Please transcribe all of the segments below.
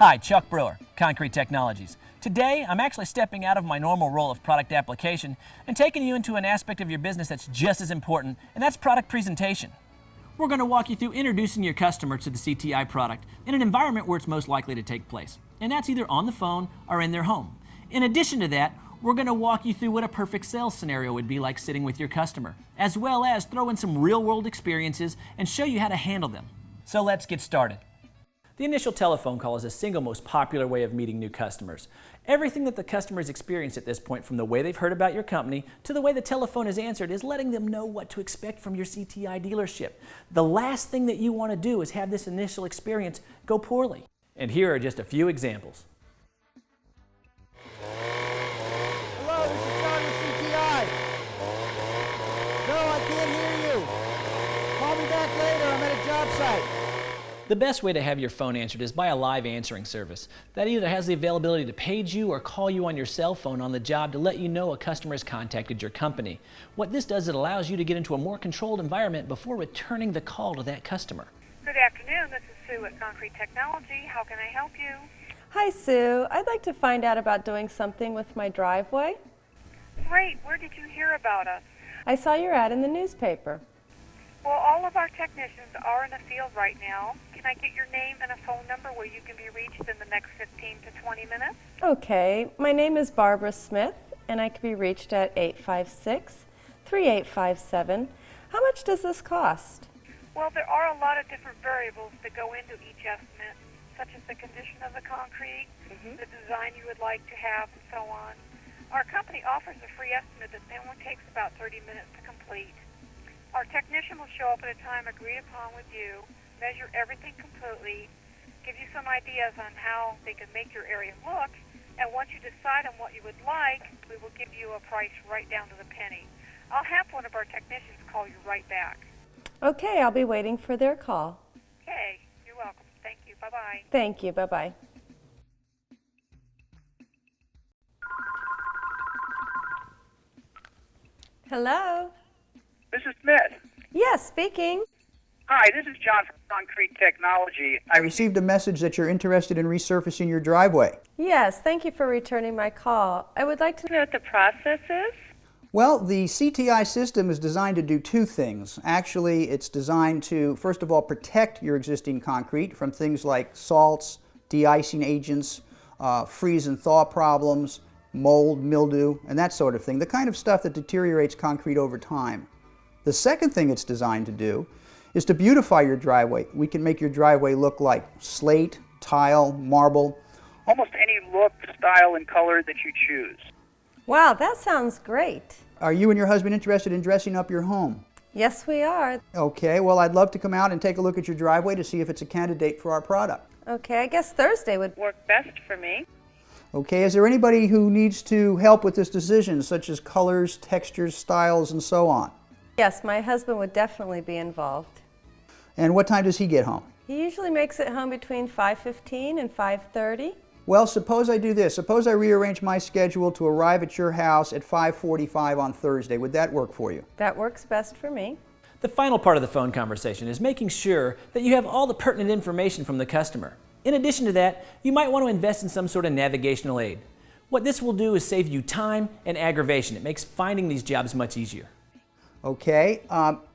Hi, Chuck Brewer, Concrete Technologies. Today, I'm actually stepping out of my normal role of product application and taking you into an aspect of your business that's just as important, and that's product presentation. We're going to walk you through introducing your customer to the CTI product in an environment where it's most likely to take place, and that's either on the phone or in their home. In addition to that, we're going to walk you through what a perfect sales scenario would be like sitting with your customer, as well as throw in some real-world experiences and show you how to handle them. So let's get started. The initial telephone call is the single most popular way of meeting new customers. Everything that the customers experience at this point, from the way they've heard about your company to the way the telephone is answered, is letting them know what to expect from your CTI dealership. The last thing that you want to do is have this initial experience go poorly. And here are just a few examples. Hello, this is John with CTI. No, I can't hear you. Call me back later. I'm at a job site. The best way to have your phone answered is by a live answering service that either has the availability to page you or call you on your cell phone on the job to let you know a customer has contacted your company. What this does, it allows you to get into a more controlled environment before returning the call to that customer. Good afternoon, this is Sue at Concrete Technology. How can I help you? Hi, Sue. I'd like to find out about doing something with my driveway. Great, where did you hear about us? I saw your ad in the newspaper. Well, all of our technicians are in the field right now. Can I get your name and a phone number where you can be reached in the next 15 to 20 minutes? Okay. My name is Barbara Smith, and I can be reached at 856-3857. How much does this cost? Well, there are a lot of different variables that go into each estimate, such as the condition of the concrete, the design you would like to have, and so on. Our company offers a free estimate that only takes about 30 minutes to complete. Our technician will show up at a time agreed upon with you, measure everything completely, give you some ideas on how they can make your area look, and once you decide on what you would like, we will give you a price right down to the penny. I'll have one of our technicians call you right back. Okay, I'll be waiting for their call. Okay, you're welcome. Thank you. Bye-bye. Thank you. Bye-bye. Hello? This is Smith. Yes, speaking. Hi, this is John from Concrete Technology. I received a message that you're interested in resurfacing your driveway. Yes, thank you for returning my call. I would like to know what the process is. Well, the CTI system is designed to do two things. Actually, it's designed to, first of all, protect your existing concrete from things like salts, de-icing agents, freeze and thaw problems, mold, mildew, and that sort of thing, the kind of stuff that deteriorates concrete over time. The second thing it's designed to do is to beautify your driveway. We can make your driveway look like slate, tile, marble. Almost any look, style, and color that you choose. Wow, that sounds great. Are you and your husband interested in dressing up your home? Yes, we are. Okay, well, I'd love to come out and take a look at your driveway to see if it's a candidate for our product. Okay, I guess Thursday would Work best for me. Okay, is there anybody who needs to help with this decision, such as colors, textures, styles, and so on? Yes, my husband would definitely be involved. And what time does he get home? He usually makes it home between 5:15 and 5:30. Well, suppose I do this. Suppose I rearrange my schedule to arrive at your house at 5:45 on Thursday. Would that work for you? That works best for me. The final part of the phone conversation is making sure that you have all the pertinent information from the customer. In addition to that, you might want to invest in some sort of navigational aid. What this will do is save you time and aggravation. It makes finding these jobs much easier. Okay,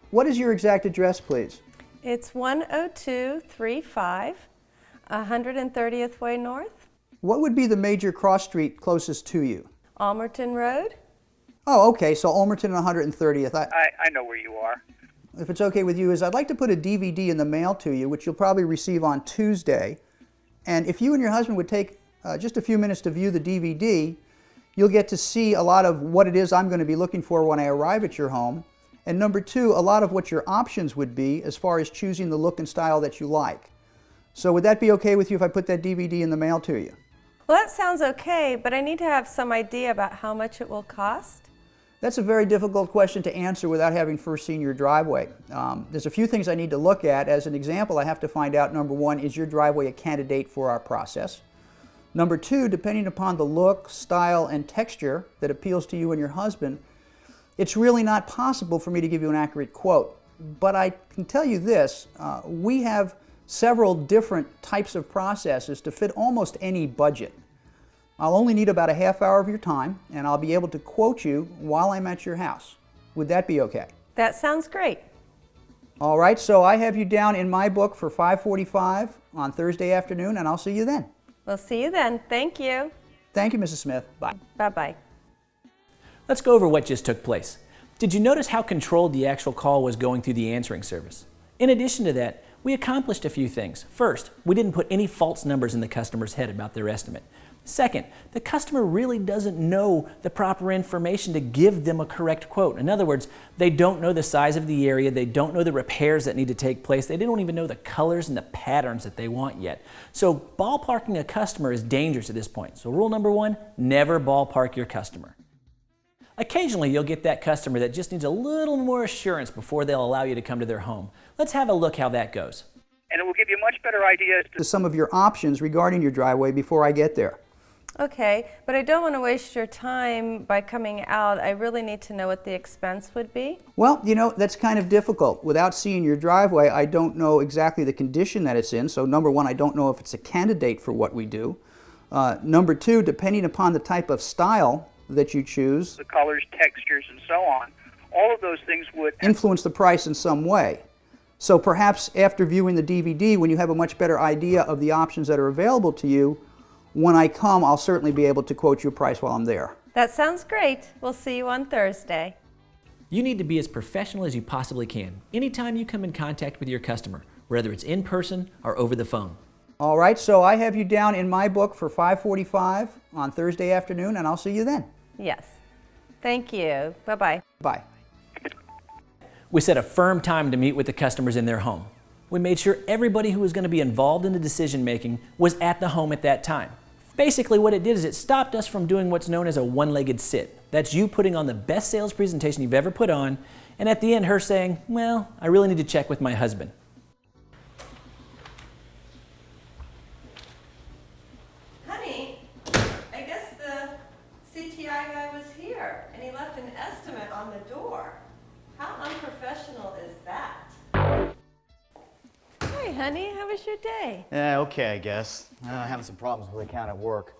what is your exact address, please? It's 10235 130th Way North, What would be the major cross street closest to you? Almerton Road. Oh, okay, so Ulmerton and 130th. I know where you are. If it's okay with you, I'd like to put a DVD in the mail to you, which you'll probably receive on Tuesday. And if you and your husband would take just a few minutes to view the DVD, you'll get to see a lot of what it is I'm going to be looking for when I arrive at your home. And number two, a lot of what your options would be as far as choosing the look and style that you like. So would that be okay with you if I put that DVD in the mail to you? Well, that sounds okay, but I need to have some idea about how much it will cost. That's a very difficult question to answer without having first seen your driveway. There's a few things I need to look at. As an example, I have to find out, number one, is your driveway a candidate for our process? Number two, depending upon the look, style, and texture that appeals to you and your husband, it's really not possible for me to give you an accurate quote. But I can tell you this, we have several different types of processes to fit almost any budget. I'll only need about a half hour of your time, and I'll be able to quote you while I'm at your house. Would that be okay? That sounds great. All right, so I have you down in my book for 5:45 on Thursday afternoon, and I'll see you then. We'll see you then. Thank you. Thank you, Mrs. Smith. Bye. Bye-bye. Let's go over what just took place. Did you notice how controlled the actual call was going through the answering service? In addition to that, we accomplished a few things. First, we didn't put any false numbers in the customer's head about their estimate. Second, the customer really doesn't know the proper information to give them a correct quote. In other words, they don't know the size of the area, they don't know the repairs that need to take place, they don't even know the colors and the patterns that they want yet. So ballparking a customer is dangerous at this point. So rule number one, never ballpark your customer. Occasionally you'll get that customer that just needs a little more assurance before they'll allow you to come to their home. Let's have a look how that goes. And it will give you a much better idea as to To some of your options regarding your driveway before I get there. Okay, but I don't want to waste your time by coming out. I really need to know what the expense would be. Well, you know, that's kind of difficult. Without seeing your driveway, I don't know exactly the condition that it's in. So number one, I don't know if it's a candidate for what we do. Number two, depending upon the type of style that you choose, the colors, textures, and so on. All of those things would influence the price in some way. So perhaps after viewing the DVD, when you have a much better idea of the options that are available to you, when I come, I'll certainly be able to quote you a price while I'm there. That sounds great. We'll see you on Thursday. You need to be as professional as you possibly can anytime you come in contact with your customer, whether it's in person or over the phone. All right, so I have you down in my book for 5:45 on Thursday afternoon, and I'll see you then. Yes. Thank you. Bye-bye. Bye. We set a firm time to meet with the customers in their home. We made sure everybody who was going to be involved in the decision making was at the home at that time. Basically what it did is it stopped us from doing what's known as a one-legged sit. That's you putting on the best sales presentation you've ever put on, and at the end her saying, well, I really need to check with my husband. Honey, I guess the CTI guy was here, and he left an estimate on the door. How unprofessional is that? Hi, honey. How was your day? Yeah, okay, I guess. Having some problems with the account at work.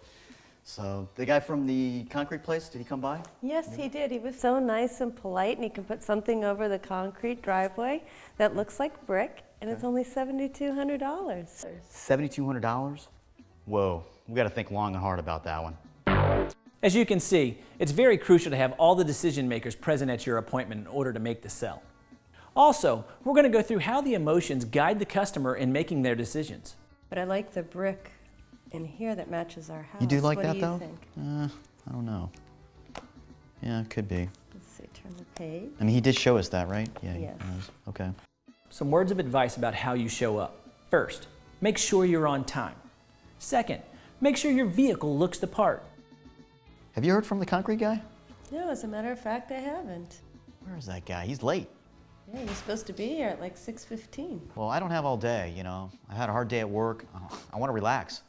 So, the guy from the concrete place, did he come by? Yes, he did. He was so nice and polite, and he can put something over the concrete driveway that looks like brick, and it's only $7,200. $7,200? Whoa, we got to think long and hard about that one. As you can see, it's very crucial to have all the decision makers present at your appointment in order to make the sell. Also, we're going to go through how the emotions guide the customer in making their decisions. But I like the brick in here that matches our house. You do like what that, do you though? think? I don't know. Yeah, it could be. Let's see, turn the page. I mean, he did show us that, right? Yeah. Yes. Okay. Some words of advice about how you show up. First, make sure you're on time. Second, make sure your vehicle looks the part. Have you heard from the concrete guy? No, as a matter of fact, I haven't. Where is that guy? He's late. Yeah, you're supposed to be here at like 6:15. Well, I don't have all day, you know. I had a hard day at work. I want to relax.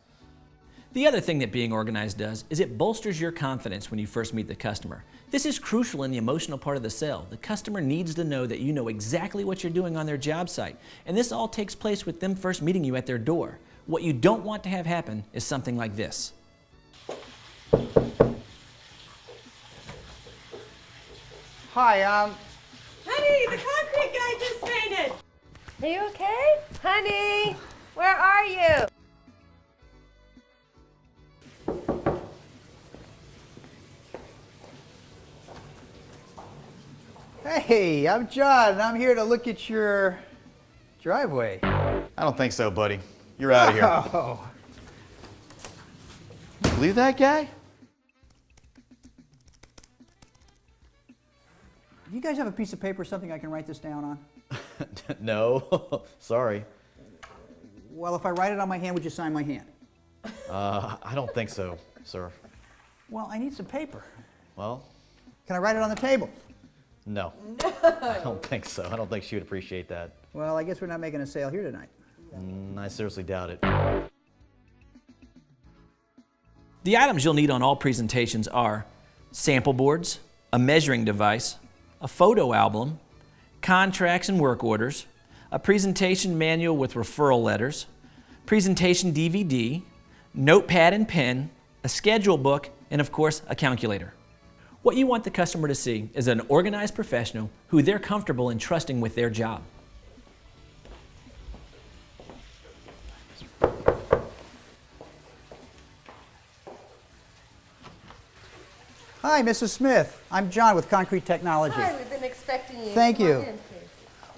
The other thing that being organized does is it bolsters your confidence when you first meet the customer. This is crucial in the emotional part of the sale. The customer needs to know that you know exactly what you're doing on their job site, and this all takes place with them first meeting you at their door. What you don't want to have happen is something like this. Hi, Honey, the concrete guy just fainted. Are you okay? Honey, where are you? hey, I'm John, and I'm here to look at your driveway. I don't think so, buddy. You're out of here. Oh. Believe that guy? Do you guys have a piece of paper or something I can write this down on? No. Sorry. Well, if I write it on my hand, would you sign my hand? I don't think so, sir. Well, I need some paper. Well, Can I write it on the table? no. I don't think so. I don't think she would appreciate that. Well, I guess we're not making a sale here tonight. I seriously doubt it. The items you'll need on all presentations are sample boards, a measuring device, a photo album, contracts and work orders, a presentation manual with referral letters, presentation DVD, notepad and pen, a schedule book, and of course, a calculator. What you want the customer to see is an organized professional who they're comfortable in trusting with their job. Hi, Mrs. Smith. I'm John with Concrete Technology. Hi, we've been expecting you. Thank Come you. on in, please.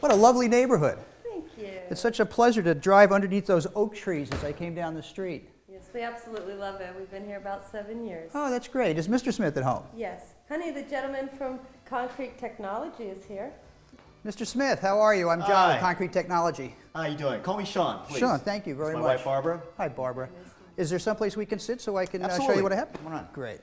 What a lovely neighborhood. Thank you. It's such a pleasure to drive underneath those oak trees as I came down the street. Yes, we absolutely love it. We've been here about 7 years. Oh, that's great. Is Mr. Smith at home? Yes. Honey, the gentleman from Concrete Technology is here. Mr. Smith, how are you? I'm John Hi. with Concrete Technology. How you doing? Call me Sean, please. Sean, thank you very It's much. my wife, Barbara. Hi, Barbara. Is there someplace we can sit so I can show Absolutely. you what I have? Come on. Great.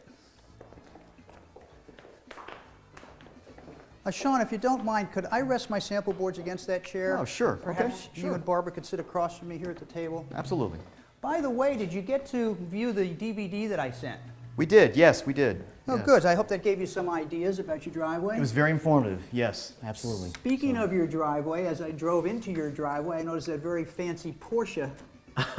Sean, if you don't mind, could I rest my sample boards against that chair? Oh, sure. Perhaps Okay, you sure. and Barbara could sit across from me here at the table. Absolutely. By the way, did you get to view the DVD that I sent? We did, yes, we did. Oh, Yes. good. I hope that gave you some ideas about your driveway. It was very informative, yes, absolutely. Speaking of your driveway, as I drove into your driveway, I noticed that very fancy Porsche in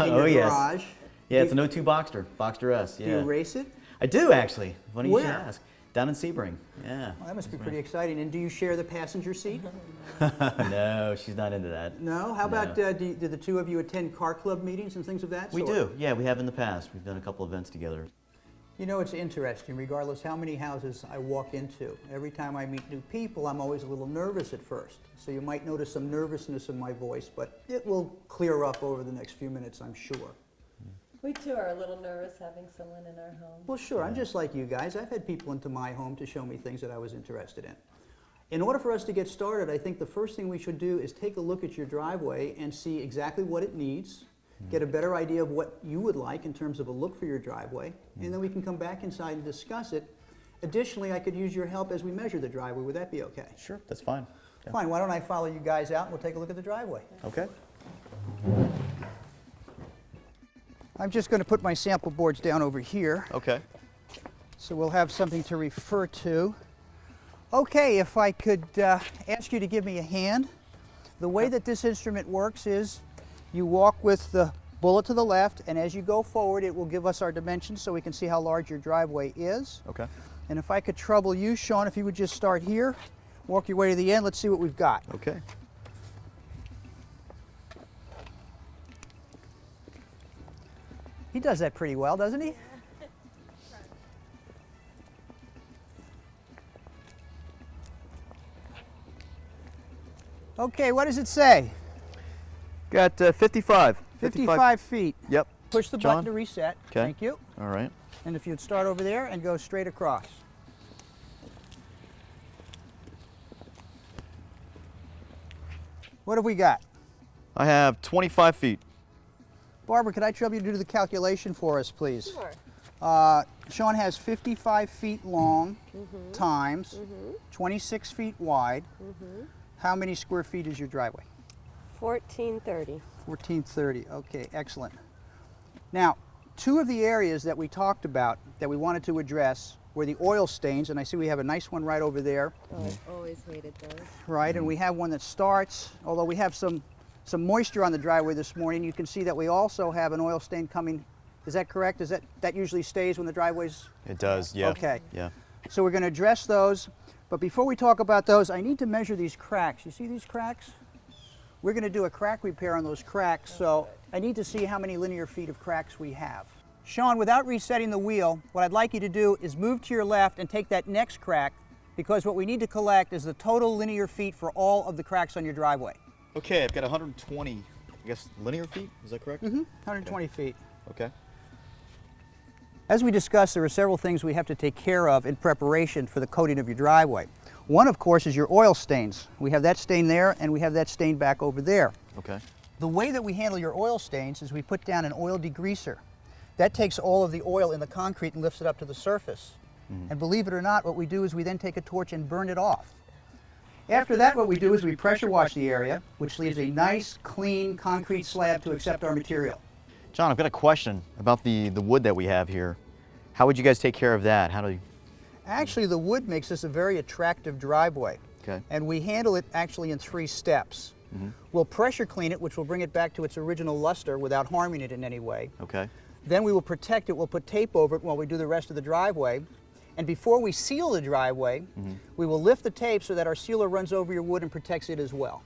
Oh, your yes. garage. Yeah, it's an 02 Boxster, Boxster S, yeah. Do you race it? I do, actually. Funny you should Where? ask. Down in Sebring, yeah. Well, that must be pretty exciting. And do you share the passenger seat? No, she's not into that. No? How about, do the two of you attend car club meetings and things of that We sort? do, yeah, we have in the past. We've done a couple events together. You know, it's interesting, regardless how many houses I walk into. Every time I meet new people, I'm always a little nervous at first. So you might notice some nervousness in my voice, but it will clear up over the next few minutes, I'm sure. We too are a little nervous having someone in our home. Well, sure, I'm just like you guys. I've had people into my home to show me things that I was interested in. In order for us to get started, I think the first thing we should do is take a look at your driveway and see exactly what it needs, get a better idea of what you would like in terms of a look for your driveway, and then we can come back inside and discuss it. Additionally, I could use your help as we measure the driveway. Would that be okay? Sure, that's fine. Yeah. Fine, why don't I follow you guys out and we'll take a look at the driveway. Okay. I'm just going to put my sample boards down over here, Okay. so we'll have something to refer to. Okay, if I could ask you to give me a hand. The way that this instrument works is you walk with the bullet to the left, and as you go forward, it will give us our dimensions so we can see how large your driveway is. Okay. And if I could trouble you, Sean, if you would just start here, walk your way to the end, let's see what we've got. Okay. He does that pretty well, doesn't he? Okay, what does it say? Got 55. 55 feet. Yep. Push the John? button to reset. Okay. Thank you. All right. And if you'd start over there and go straight across. What have we got? I have 25 feet. Barbara, could I trouble you to do the calculation for us, please? Sure. Sean has 55 feet long times 26 feet wide. How many square feet is your driveway? 1430. 1430. Okay, excellent. Now, two of the areas that we talked about that we wanted to address were the oil stains, and I see we have a nice one right over there, Oh, I've always hated those. right? And we have one that starts, although we have some moisture on the driveway this morning, you can see that we also have an oil stain coming. Is that correct? Is that usually stays when the driveway's... It does, yeah. Okay. Yeah. So we're going to address those, but before we talk about those, I need to measure these cracks. You see these cracks? We're going to do a crack repair on those cracks, so I need to see how many linear feet of cracks we have. Sean, without resetting the wheel, what I'd like you to do is move to your left and take that next crack, because what we need to collect is the total linear feet for all of the cracks on your driveway. Okay, I've got 120, I guess, linear feet, is that correct? 120 feet. Okay. As we discussed, there are several things we have to take care of in preparation for the coating of your driveway. One, of course, is your oil stains. We have that stain there, and we have that stain back over there. Okay. The way that we handle your oil stains is we put down an oil degreaser. That takes all of the oil in the concrete and lifts it up to the surface. And believe it or not, what we do is we then take a torch and burn it off. After that, what we do is we pressure wash the area, which leaves a nice, clean concrete slab to accept our material. John, I've got a question about the wood that we have here. How would you guys take care of that? How do you... Actually, the wood makes this a very attractive driveway. Okay. And we handle it actually in 3 steps. We'll pressure clean it, which will bring it back to its original luster without harming it in any way. Okay. Then we will protect it. We'll put tape over it while we do the rest of the driveway. And before we seal the driveway, we will lift the tape so that our sealer runs over your wood and protects it as well.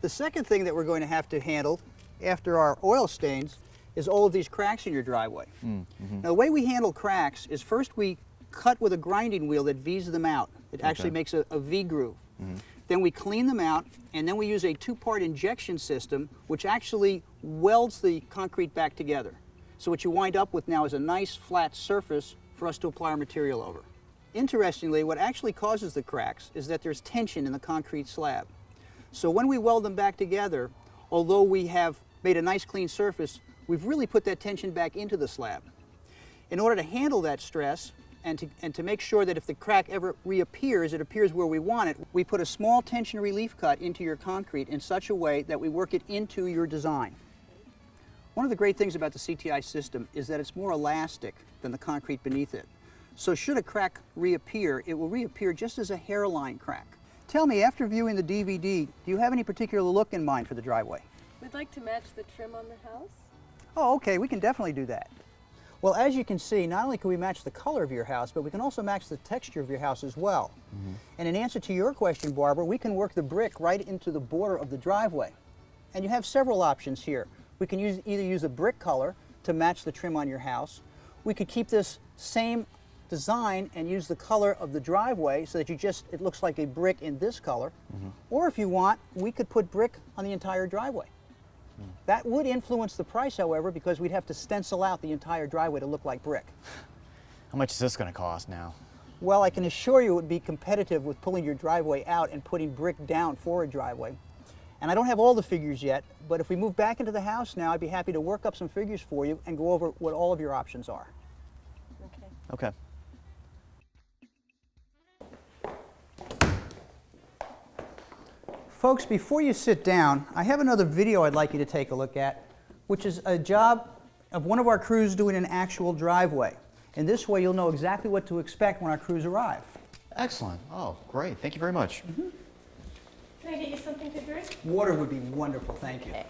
The second thing that we're going to have to handle after our oil stains is all of these cracks in your driveway. Now, the way we handle cracks is first we cut with a grinding wheel that V's them out. It actually makes a V groove. Then we clean them out, and then we use a two-part injection system which actually welds the concrete back together. So what you wind up with now is a nice flat surface for us to apply our material over. Interestingly, what actually causes the cracks is that there's tension in the concrete slab. So when we weld them back together, although we have made a nice clean surface, we've really put that tension back into the slab. In order to handle that stress and to make sure that if the crack ever reappears, it appears where we want it, we put a small tension relief cut into your concrete in such a way that we work it into your design. One of the great things about the CTI system is that it's more elastic than the concrete beneath it. So should a crack reappear, it will reappear just as a hairline crack. Tell me, after viewing the DVD, do you have any particular look in mind for the driveway? We'd like to match the trim on the house. Oh, okay, we can definitely do that. Well, as you can see, not only can we match the color of your house, but we can also match the texture of your house as well. And in answer to your question, Barbara, we can work the brick right into the border of the driveway. And you have several options here. We can either use a brick color to match the trim on your house. We could keep this same design and use the color of the driveway so that it looks like a brick in this color. Or if you want, we could put brick on the entire driveway. That would influence the price, however, because we'd have to stencil out the entire driveway to look like brick. How much is this going to cost now? Well, I can assure you it would be competitive with pulling your driveway out and putting brick down for a driveway. And I don't have all the figures yet, but if we move back into the house now, I'd be happy to work up some figures for you and go over what all of your options are. Okay. Folks, before you sit down, I have another video I'd like you to take a look at, which is a job of one of our crews doing an actual driveway. In this way, you'll know exactly what to expect when our crews arrive. Excellent. Oh, great. Thank you very much. Can I get you something to drink? Water would be wonderful, thank you. Okay.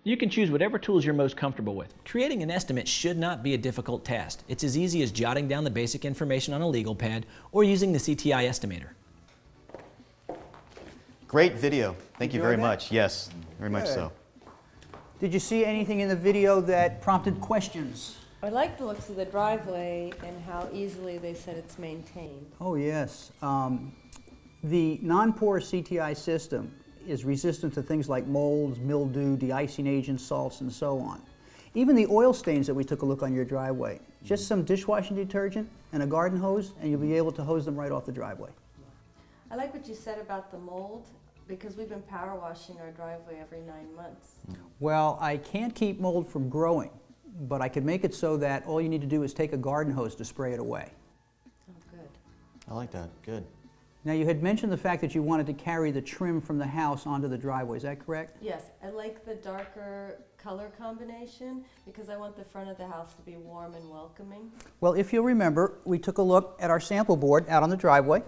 You can choose whatever tools you're most comfortable with. Creating an estimate should not be a difficult task. It's as easy as jotting down the basic information on a legal pad or using the CTI estimator. Great video. Thank you very Enjoyed that? much. Yes, very much Good. so. Did you see anything in the video that prompted questions? I like the looks of the driveway and how easily they said it's maintained. Oh, yes. The non-porous CTI system is resistant to things like molds, mildew, de-icing agents, salts, and so on. Even the oil stains that we took a look on your driveway, just some dishwashing detergent and a garden hose, and you'll be able to hose them right off the driveway. I like what you said about the mold, because we've been power washing our driveway every 9 months. Well, I can't keep mold from growing, but I can make it so that all you need to do is take a garden hose to spray it away. Oh, good. I like that. Good. Now, you had mentioned the fact that you wanted to carry the trim from the house onto the driveway, is that correct? Yes, I like the darker color combination because I want the front of the house to be warm and welcoming. Well, if you'll remember, we took a look at our sample board out on the driveway,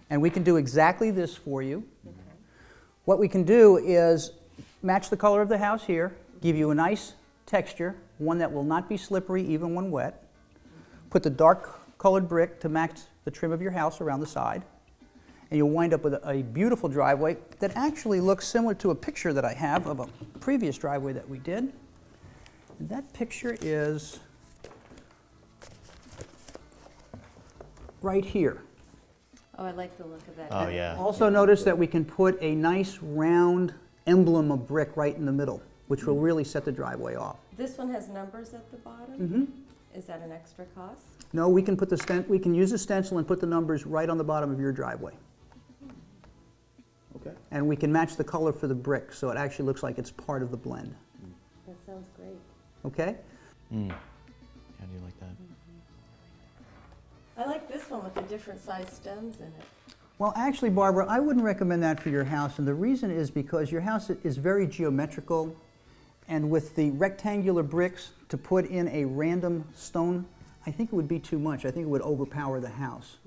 and we can do exactly this for you. What we can do is match the color of the house here, give you a nice texture, one that will not be slippery even when wet, put the dark colored brick to match the trim of your house around the side, and you'll wind up with a beautiful driveway that actually looks similar to a picture that I have of a previous driveway that we did. And that picture is right here. Oh, I like the look of that. Oh, yeah. Also notice that we can put a nice round emblem of brick right in the middle, which will really set the driveway off. This one has numbers at the bottom? Is that an extra cost? No, we can put we can use a stencil and put the numbers right on the bottom of your driveway. Okay. And we can match the color for the brick so it actually looks like it's part of the blend. That sounds great. Okay? How do you like that? I like this one with the different size stems in it. Well, actually, Barbara, I wouldn't recommend that for your house, and the reason is because your house is very geometrical, and with the rectangular bricks to put in a random stone, I think it would be too much. I think it would overpower the house.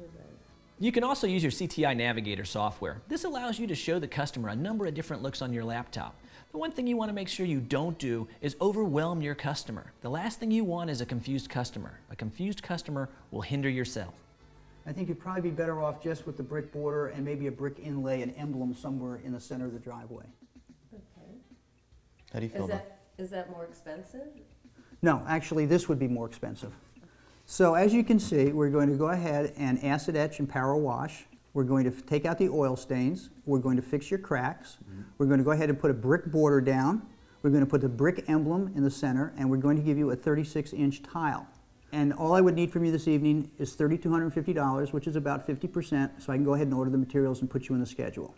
You can also use your CTI Navigator software. This allows you to show the customer a number of different looks on your laptop. The one thing you want to make sure you don't do is overwhelm your customer. The last thing you want is a confused customer. A confused customer will hinder your sale. I think you'd probably be better off just with the brick border and maybe a brick inlay, an emblem somewhere in the center of the driveway. Okay. How do you feel about Is that more expensive? No, actually, this would be more expensive. So as you can see, we're going to go ahead and acid etch and power wash. We're going to take out the oil stains. We're going to fix your cracks. We're going to go ahead and put a brick border down. We're going to put the brick emblem in the center, and we're going to give you a 36-inch tile. And all I would need from you this evening is $3,250, which is about 50%, so I can go ahead and order the materials and put you in the schedule.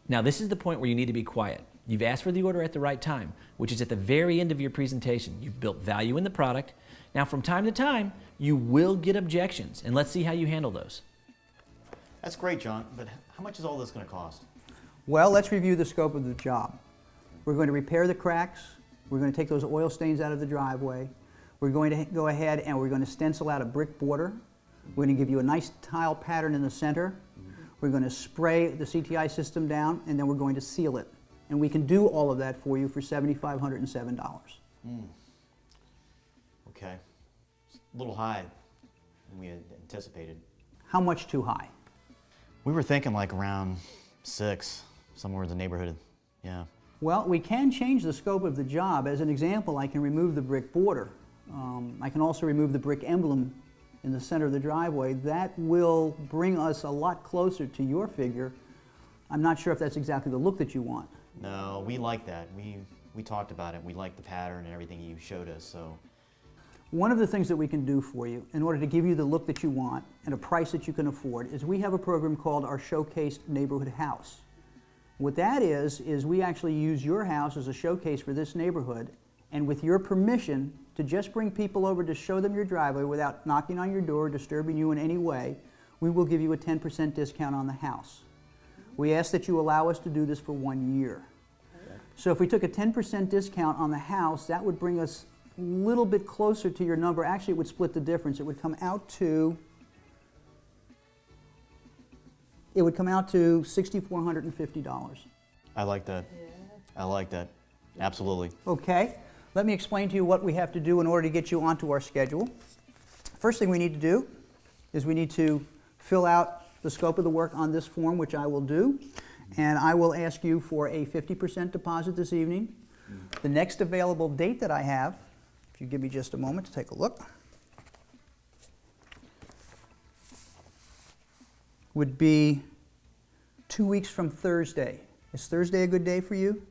Now this is the point where you need to be quiet. You've asked for the order at the right time, which is at the very end of your presentation. You've built value in the product. Now from time to time, you will get objections, and let's see how you handle those. That's great, John, but how much is all this going to cost? Well, let's review the scope of the job. We're going to repair the cracks. We're going to take those oil stains out of the driveway. We're going to go ahead and we're going to stencil out a brick border. We're going to give you a nice tile pattern in the center. We're going to spray the CTI system down, and then we're going to seal it. And we can do all of that for you for $7,507. Okay. It's a little high than we had anticipated. How much too high? We were thinking like around 6, somewhere in the neighborhood. Yeah. Well, we can change the scope of the job. As an example, I can remove the brick border. I can also remove the brick emblem in the center of the driveway. That will bring us a lot closer to your figure. I'm not sure if that's exactly the look that you want. No, we like that. We talked about it. We like the pattern and everything you showed us, so. One of the things that we can do for you in order to give you the look that you want and a price that you can afford is we have a program called our Showcase Neighborhood House. What that is we actually use your house as a showcase for this neighborhood, and with your permission to just bring people over to show them your driveway without knocking on your door or disturbing you in any way, we will give you a 10% discount on the house. We ask that you allow us to do this for 1 year. So if we took a 10% discount on the house, that would bring us a little bit closer to your number. Actually, it would split the difference. It would come out to $6,450. I like that. I like that. Absolutely. Okay, let me explain to you what we have to do in order to get you onto our schedule. First thing we need to do is we need to fill out the scope of the work on this form, which I will do, and I will ask you for a 50% deposit this evening. The next available date that I have, if you give me just a moment to take a look, would be 2 weeks from Thursday. Is Thursday a good day for you?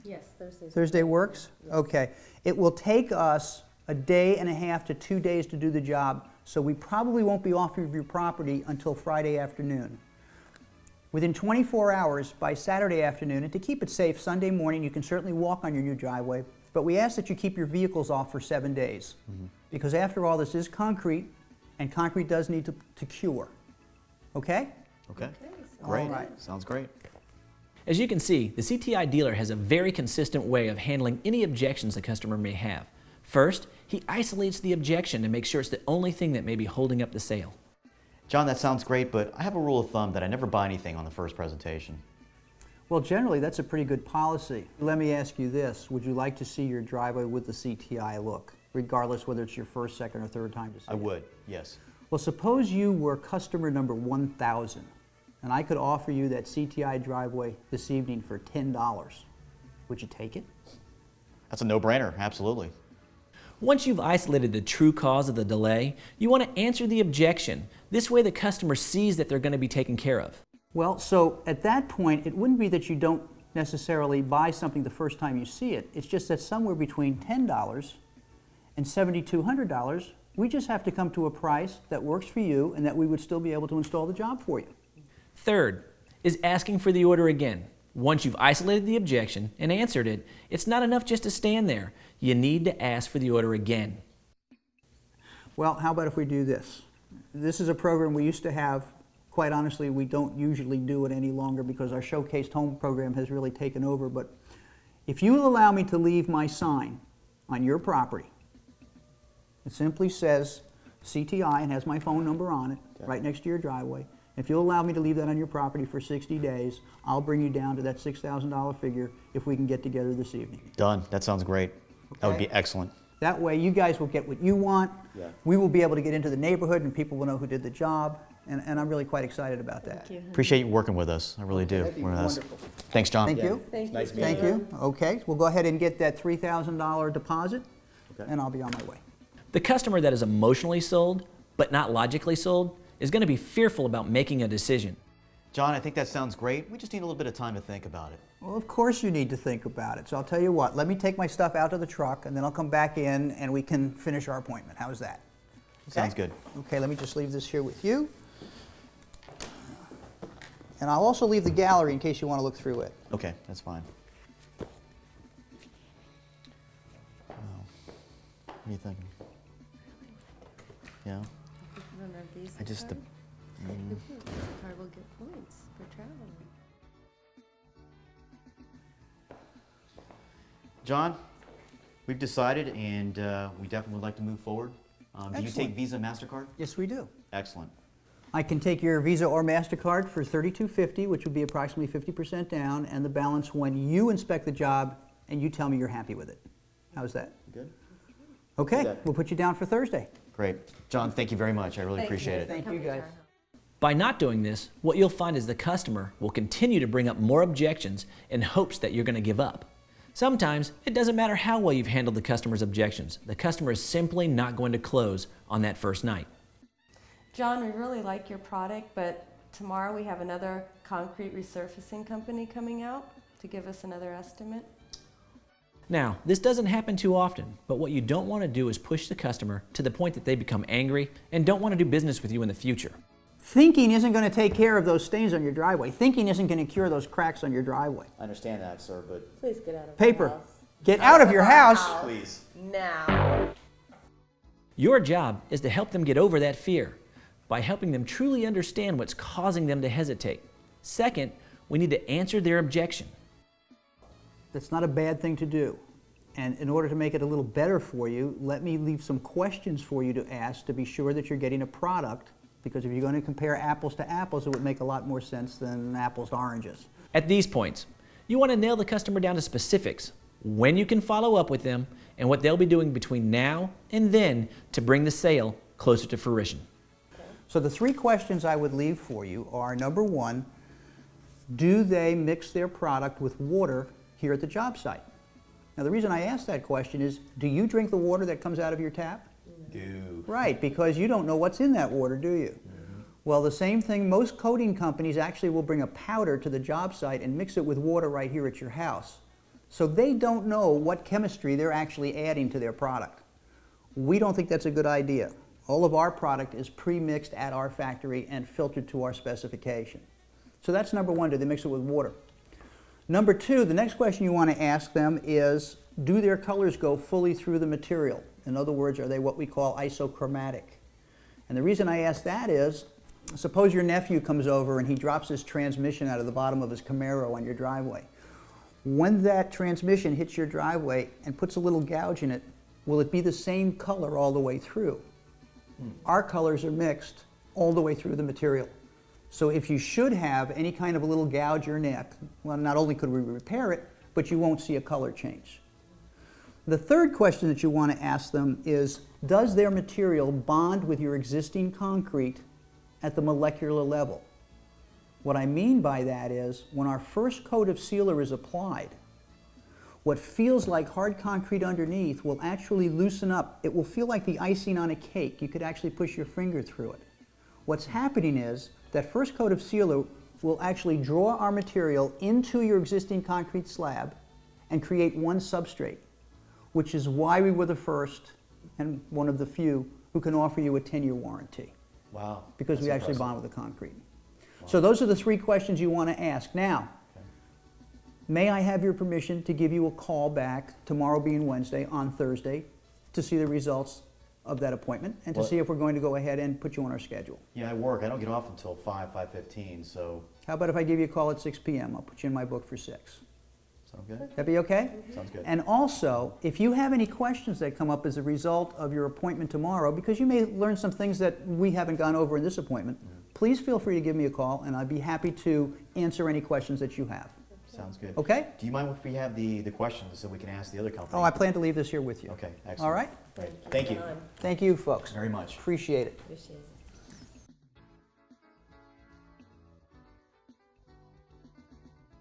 Yes, Thursday's. Thursday works? Okay. It will take us a day and a half to 2 days to do the job, so we probably won't be off of your property until Friday afternoon. Within 24 hours by Saturday afternoon, and to keep it safe, Sunday morning you can certainly walk on your new driveway, but we ask that you keep your vehicles off for 7 days. Because after all, this is concrete, and concrete does need to cure. Okay? Okay. All Great. right. Sounds great. As you can see, the CTI dealer has a very consistent way of handling any objections the customer may have. First, he isolates the objection to make sure it's the only thing that may be holding up the sale. John, that sounds great, but I have a rule of thumb that I never buy anything on the first presentation. Well, generally, that's a pretty good policy. Let me ask you this. Would you like to see your driveway with the CTI look, regardless whether it's your first, second, or third time to see it? I would, yes. Well, suppose you were customer number 1,000, and I could offer you that CTI driveway this evening for $10. Would you take it? That's a no-brainer, absolutely. Once you've isolated the true cause of the delay, you want to answer the objection. This way the customer sees that they're going to be taken care of. Well, so at that point, it wouldn't be that you don't necessarily buy something the first time you see it. It's just that somewhere between $10 and $7,200, we just have to come to a price that works for you and that we would still be able to install the job for you. Third is asking for the order again. Once you've isolated the objection and answered it, it's not enough just to stand there. You need to ask for the order again. Well, how about if we do this? This is a program we used to have quite honestly, we don't usually do it any longer because our showcased home program has really taken over. But if you will allow me to leave my sign on your property, it simply says CTI and has my phone number on it, right next to your driveway. If you'll allow me to leave that on your property for 60 days, I'll bring you down to that $6,000 figure if we can get together this evening. Done. That sounds great. That would be excellent. That way you guys will get what you want. Yeah. We will be able to get into the neighborhood and people will know who did the job. And I'm really quite excited about that. Thank you. Appreciate you working with us. I really do. That'd be We're nice. wonderful. Thanks, John. Thank you. Thank you. Nice meeting Thank you. Okay, we'll go ahead and get that $3,000 deposit and I'll be on my way. The customer that is emotionally sold, but not logically sold, is going to be fearful about making a decision. John, I think that sounds great. We just need a little bit of time to think about it. Well, of course you need to think about it. So I'll tell you what, let me take my stuff out to the truck and then I'll come back in and we can finish our appointment. How's that? Okay? Sounds good. Okay, let me just leave this here with you. And I'll also leave the gallery in case you want to look through it. Okay, that's fine. Wow. What are you thinking? Yeah? Remember Visa I just... card? Your Visa card will get points for traveling. John, we've decided and we definitely would like to move forward. Do you Excellent. take Visa, MasterCard? Yes, we do. Excellent. I can take your Visa or MasterCard for $32.50, which would be approximately 50% down, and the balance when you inspect the job and you tell me you're happy with it. How's that? Good. Okay, that. we'll put you down for Thursday. Great. John, thank you very much. I really appreciate it. Thank you, guys. By not doing this, what you'll find is the customer will continue to bring up more objections in hopes that you're going to give up. Sometimes it doesn't matter how well you've handled the customer's objections. The customer is simply not going to close on that first night. John, we really like your product, but tomorrow we have another concrete resurfacing company coming out to give us another estimate. Now, this doesn't happen too often, but what you don't want to do is push the customer to the point that they become angry and don't want to do business with you in the future. Thinking isn't going to take care of those stains on your driveway. Thinking isn't going to cure those cracks on your driveway. I understand that, sir, but... Please get out of Paper. my house. Get out of your house. Please. Now. Your job is to help them get over that fear by helping them truly understand what's causing them to hesitate. Second, we need to answer their objection. That's not a bad thing to do. And in order to make it a little better for you, let me leave some questions for you to ask to be sure that you're getting a product, because if you're going to compare apples to apples, it would make a lot more sense than apples to oranges. At these points, you want to nail the customer down to specifics, when you can follow up with them, and what they'll be doing between now and then to bring the sale closer to fruition. So the three questions I would leave for you are, number one, do they mix their product with water here at the job site? Now the reason I ask that question is, do you drink the water that comes out of your tap? Do. Right, because you don't know what's in that water, do you? Well, the same thing, most coating companies actually will bring a powder to the job site and mix it with water right here at your house. So they don't know what chemistry they're actually adding to their product. We don't think that's a good idea. All of our product is pre-mixed at our factory and filtered to our specification. So that's number one, do they mix it with water? Number two, the next question you want to ask them is, do their colors go fully through the material? In other words, are they what we call isochromatic? And the reason I ask that is, suppose your nephew comes over and he drops his transmission out of the bottom of his Camaro on your driveway. When that transmission hits your driveway and puts a little gouge in it, will it be the same color all the way through? Our colors are mixed all the way through the material. So if you should have any kind of a little gouge or neck, well, not only could we repair it, but you won't see a color change. The third question that you want to ask them is, does their material bond with your existing concrete at the molecular level? What I mean by that is, when our first coat of sealer is applied, what feels like hard concrete underneath will actually loosen up. It will feel like the icing on a cake. You could actually push your finger through it. What's happening is, that first coat of sealer will actually draw our material into your existing concrete slab and create one substrate, which is why we were the first and one of the few who can offer you a 10-year warranty. Wow. Because That's we actually impressive. bond with the concrete. Wow. So those are the three questions you want to ask. Now, may I have your permission to give you a call back, tomorrow being Wednesday, on Thursday, to see the results of that appointment and to Well- see if we're going to go ahead and put you on our schedule. Yeah, I work. I don't get off until 5:15, so How about if I give you a call at 6 p.m.? I'll put you in my book for 6. sound good? That be okay? Sounds good. And also, if you have any questions that come up as a result of your appointment tomorrow, because you may learn some things that we haven't gone over in this appointment, please feel free to give me a call, and I'd be happy to answer any questions that you have. Sounds good. Okay? Do you mind if we have the questions so we can ask the other company? Oh, I plan to leave this here with you. Okay, excellent. All right? Great. Thank you Thank you, folks. very much. Appreciate it. Appreciate it.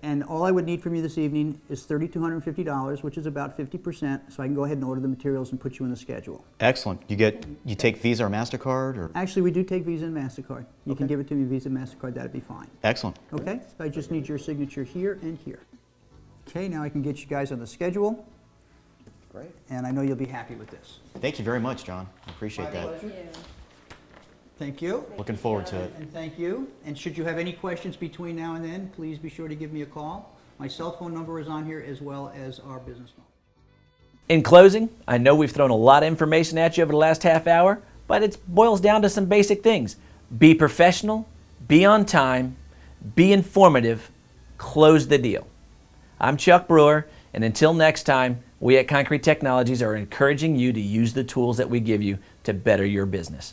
And all I would need from you this evening is $3,250, which is about 50%, so I can go ahead and order the materials and put you in the schedule. Excellent. You take Visa or MasterCard or? Actually, we do take Visa and MasterCard. You can Okay. give it to me Visa and MasterCard, that'd be fine. Excellent. Okay? I just need your signature here and here. Okay, now I can get you guys on the schedule, Great. and I know you'll be happy with this. Thank you very much, John. I appreciate that. Thank you. Looking forward to it. And thank you. And should you have any questions between now and then, please be sure to give me a call. My cell phone number is on here as well as our business phone. In closing, I know we've thrown a lot of information at you over the last half hour, but it boils down to some basic things. Be professional, be on time, be informative, close the deal. I'm Chuck Brewer, and until next time, we at Concrete Technologies are encouraging you to use the tools that we give you to better your business.